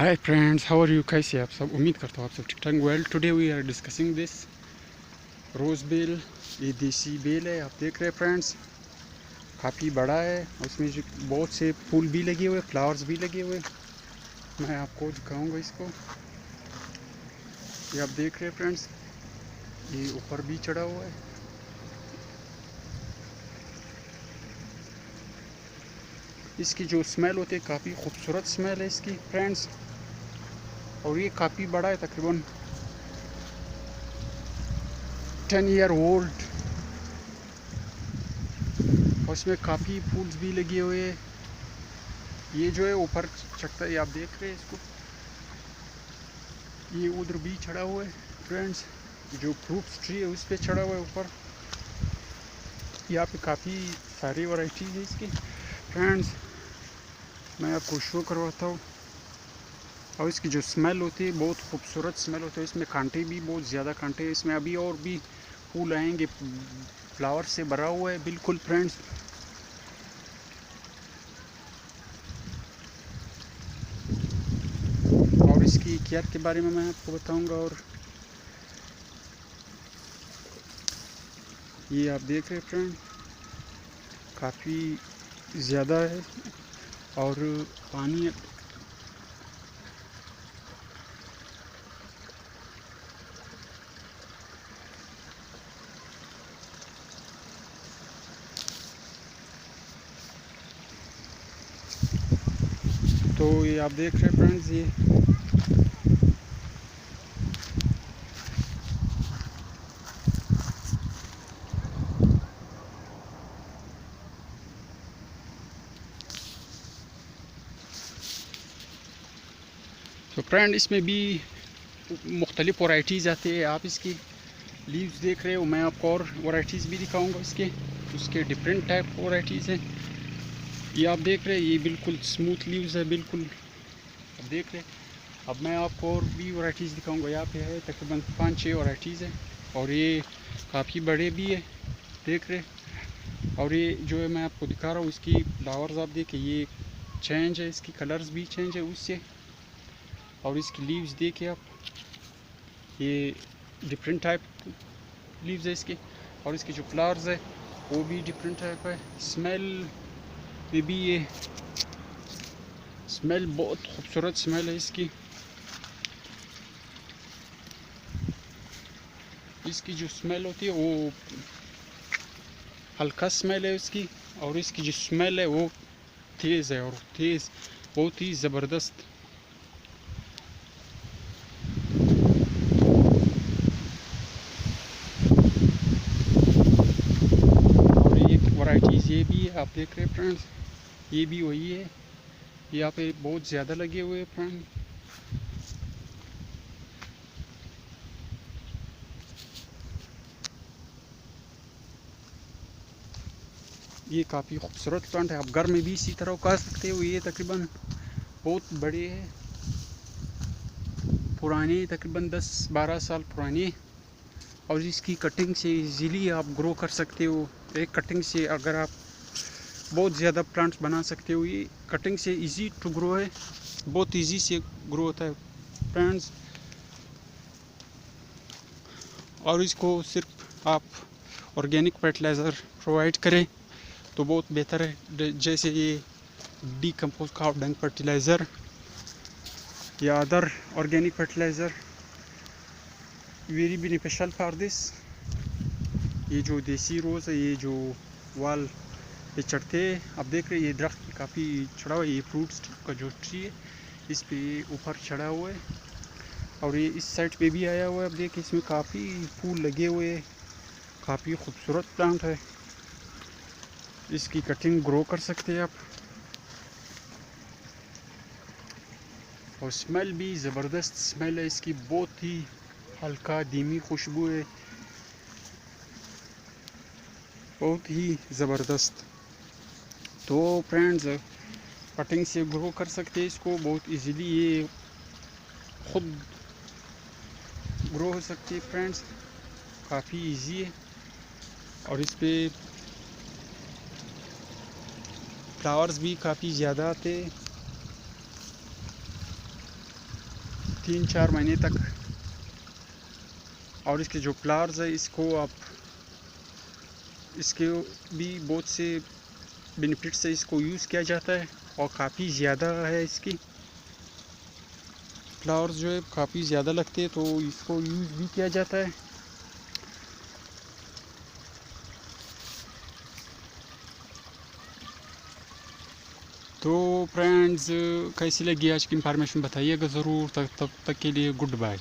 Hi friends, how are you? कैसे आप सब? उम्मीद करता हूँ आप सब ठीक ठाक। Well, today we are discussing this rose बेल। ये देसी बेल है, आप देख रहे हैं फ्रेंड्स, काफ़ी बड़ा है। उसमें बहुत से फूल भी लगे हुए, फ्लावर्स भी लगे हुए। मैं आपको दिखाऊंगा इसको। ये आप देख रहे हैं फ्रेंड्स, ये ऊपर भी चढ़ा हुआ है। इसकी जो स्मेल होती है, काफ़ी खूबसूरत स्मेल है इसकी फ्रेंड्स। और ये काफ़ी बड़ा है, तकरीबन 10 ईयर ओल्ड। और इसमें काफ़ी फूल्स भी लगे हुए हैं। ये जो है ऊपर चढ़ता है, ये आप देख रहे हैं इसको। ये उधर भी चढ़ा हुआ है फ्रेंड्स, जो फ्रूट्स ट्री है उस पर चढ़ा हुआ है ऊपर। यहाँ पे काफ़ी सारी वैरायटीज़ है इसकी फ्रेंड्स। मैं आपको शो करवाता हूँ। और इसकी जो स्मेल होती है, बहुत खूबसूरत स्मेल होती है। इसमें कांटे भी बहुत ज़्यादा कांटे हैं। इसमें अभी और भी फूल आएंगे। फ्लावर से भरा हुआ है बिल्कुल फ्रेंड्स। और इसकी केयर के बारे में मैं आपको बताऊंगा। और ये आप देख रहे हैं फ्रेंड, काफ़ी ज़्यादा है। और पानी तो ये आप देख रहे हैं फ्रेंड्स, ये तो फ्रेंड इसमें भी मुख्तलिफ वैरायटीज़ आती है। आप इसकी लीव्स देख रहे हो, मैं आपको और वैरायटीज़ भी दिखाऊंगा इसके। उसके डिफरेंट टाइप वैरायटीज़ हैं। ये आप देख रहे हैं, ये बिल्कुल स्मूथ लीव्स है बिल्कुल। आप देख रहे हैं। अब मैं आपको और भी वैरायटीज़ दिखाऊंगा। यहाँ पे है तकरीबन 5-6 वैरायटीज़ है। और ये काफ़ी बड़े भी है, देख रहे। और ये जो है मैं आपको दिखा रहा हूँ, इसकी फ्लावर्स आप देखिए, ये चेंज है, इसकी कलर्स भी चेंज है उससे। और इसकी लीव्स देखिए आप, ये डिफरेंट टाइप लीव्स है इसके। और इसके जो फ्लावर्स है वो भी डिफरेंट टाइप है। स्मेल में भी ये स्मेल बहुत खूबसूरत स्मेल है इसकी। इसकी जो स्मेल होती है वो हल्का स्मेल है उसकी। और इसकी जो स्मेल है वो तेज़ है, और तेज़ बहुत ही ज़बरदस्त। और एक वैरायटीज़ ये भी है, आप देख रहे हैं फ्रेंड्स, ये भी वही है। यहाँ पे बहुत ज़्यादा लगे हुए हैं फ्रेंड। ये काफ़ी खूबसूरत प्लांट है, आप घर में भी इसी तरह उगा सकते हो। ये तकरीबन बहुत बड़े हैं, पुराने, तकरीबन 10-12 साल पुराने। और इसकी कटिंग से इजीली आप ग्रो कर सकते हो। एक कटिंग से अगर आप बहुत ज़्यादा प्लांट्स बना सकते हो। ये कटिंग से इजी टू ग्रो है, बहुत इजी से ग्रो होता है फ्रेंड्स। और इसको सिर्फ आप ऑर्गेनिक फर्टिलाइज़र प्रोवाइड करें तो बहुत बेहतर है। जैसे ये डीकम्पोज काव डंग फर्टिलाइज़र या other organic fertiliser, very beneficial for this. ये जो देसी रोज़ है, ये जो वाल पे चढ़ते हैं, आप देख रहे हैं, ये दरख्त काफ़ी चढ़ा हुआ है। ये फ्रूट्स का जो ट्री है, इस पे ऊपर चढ़ा हुआ है। और ये इस साइड पे भी आया हुआ है। अब देखिए, इसमें काफ़ी फूल लगे हुए हैं। काफ़ी खूबसूरत प्लांट है। इसकी कटिंग ग्रो कर सकते हैं आप। और स्मेल भी ज़बरदस्त स्मेल है इसकी, बहुत ही हल्का धीमी खुशबू है, बहुत ही ज़बरदस्त। तो फ्रेंड्स, कटिंग से ग्रो कर सकते हैं इसको बहुत इजीली। ये खुद ग्रो हो सकती है फ्रेंड्स, काफ़ी इजी है। और इस पे फ्लावर्स भी काफ़ी ज़्यादा आते हैं। 3-4 महीने तक। और इसके जो फ्लावर्स है इसको आप इसके भी बहुत से बेनिफिट से इसको यूज़ किया जाता है और काफ़ी ज़्यादा है। इसकी फ्लावर्स जो है काफ़ी ज़्यादा लगते हैं तो इसको यूज़ भी किया जाता है। तो फ्रेंड्स कैसी लगी आज की इन्फॉर्मेशन बताइएगा ज़रूर। तब तक के लिए गुड बाय।